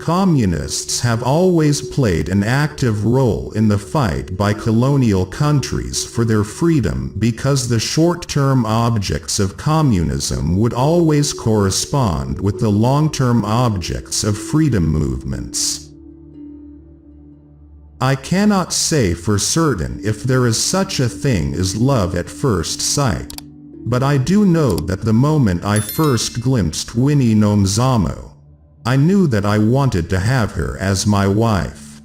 Communists have always played an active role in the fight by colonial countries for their freedom because the short-term objects of communism would always correspond with the long-term objects of freedom movements. I cannot say for certain if there is such a thing as love at first sight, but I do know that the moment I first glimpsed Winnie Nomzamo, I knew that I wanted to have her as my wife.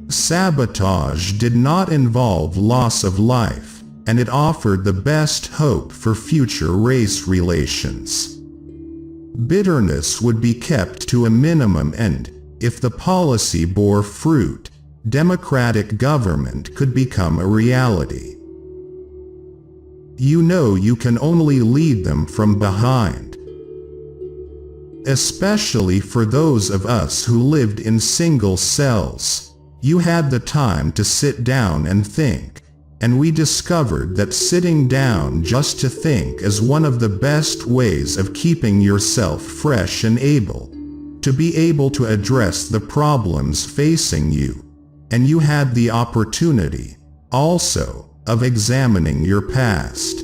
Sabotage did not involve loss of life, and it offered the best hope for future race relations. Bitterness would be kept to a minimum and, if the policy bore fruit, democratic government could become a reality. You know you can only lead them from behind. Especially for those of us who lived in single cells, you had the time to sit down and think, and we discovered that sitting down just to think is one of the best ways of keeping yourself fresh and able to address the problems facing you, and you had the opportunity, also, of examining your past.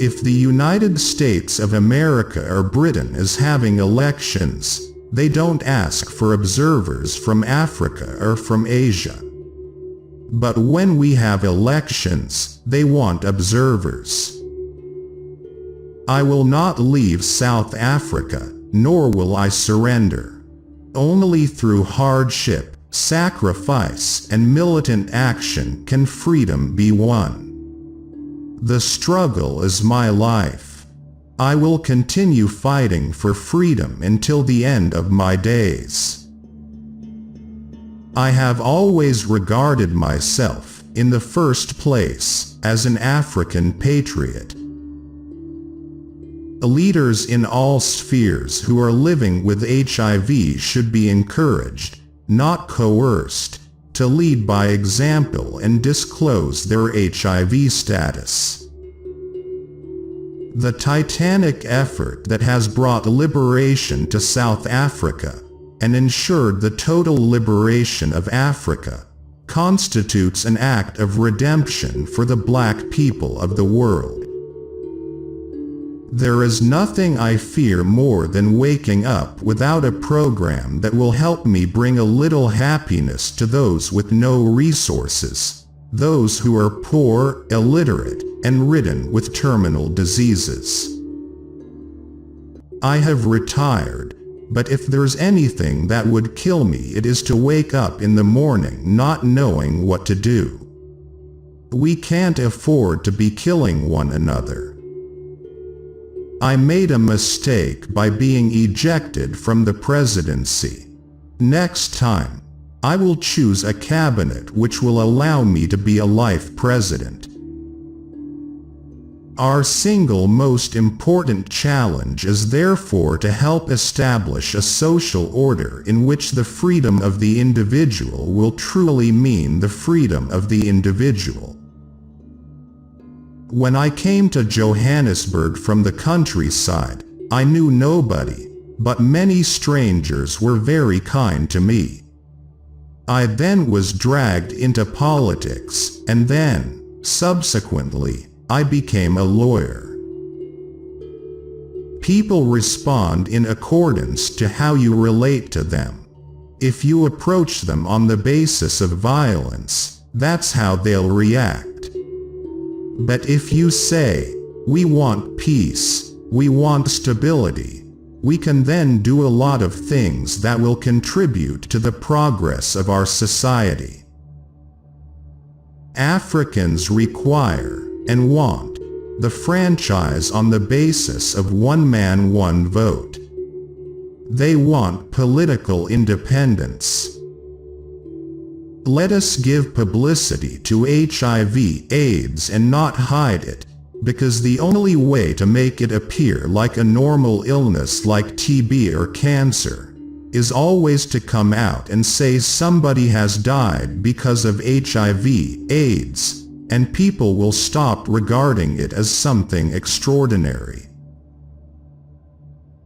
If the United States of America or Britain is having elections, they don't ask for observers from Africa or from Asia. But when we have elections, they want observers. I will not leave South Africa, nor will I surrender. Only through hardship, sacrifice, and militant action can freedom be won. The struggle is my life. I will continue fighting for freedom until the end of my days. I have always regarded myself, in the first place, as an African patriot. Leaders in all spheres who are living with HIV should be encouraged, not coerced, to lead by example and disclose their HIV status. The titanic effort that has brought liberation to South Africa and ensured the total liberation of Africa constitutes an act of redemption for the black people of the world. There is nothing I fear more than waking up without a program that will help me bring a little happiness to those with no resources, those who are poor, illiterate, and ridden with terminal diseases. I have retired, but if there's anything that would kill me, it is to wake up in the morning not knowing what to do. We can't afford to be killing one another. I made a mistake by being ejected from the presidency. Next time, I will choose a cabinet which will allow me to be a life president. Our single most important challenge is therefore to help establish a social order in which the freedom of the individual will truly mean the freedom of the individual. When I came to Johannesburg from the countryside, I knew nobody, but many strangers were very kind to me. I then was dragged into politics, and then, subsequently, I became a lawyer. People respond in accordance to how you relate to them. If you approach them on the basis of violence, that's how they'll react. But if you say, "We want peace, we want stability," we can then do a lot of things that will contribute to the progress of our society. Africans require, and want, the franchise on the basis of one man, one vote. They want political independence. Let us give publicity to HIV/AIDS and not hide it, because the only way to make it appear like a normal illness like TB or cancer is always to come out and say somebody has died because of HIV/AIDS, and people will stop regarding it as something extraordinary.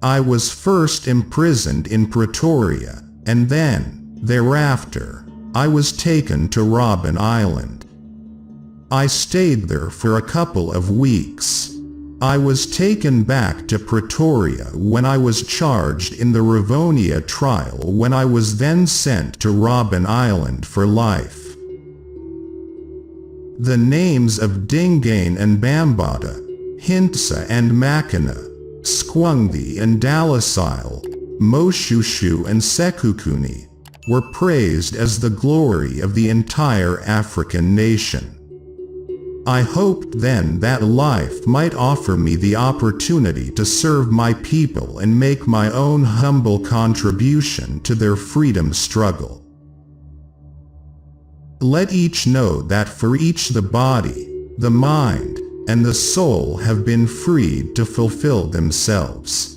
I was first imprisoned in Pretoria, and then, thereafter, I was taken to Robben Island. I stayed there for a couple of weeks. I was taken back to Pretoria when I was charged in the Rivonia trial, when I was then sent to Robben Island for life. The names of Dingane and Bambata, Hintsa and Makina, Squangthi and Dalasile, Moshushu and Sekukuni, were praised as the glory of the entire African nation. I hoped then that life might offer me the opportunity to serve my people and make my own humble contribution to their freedom struggle. Let each know that for each the body, the mind, and the soul have been freed to fulfill themselves.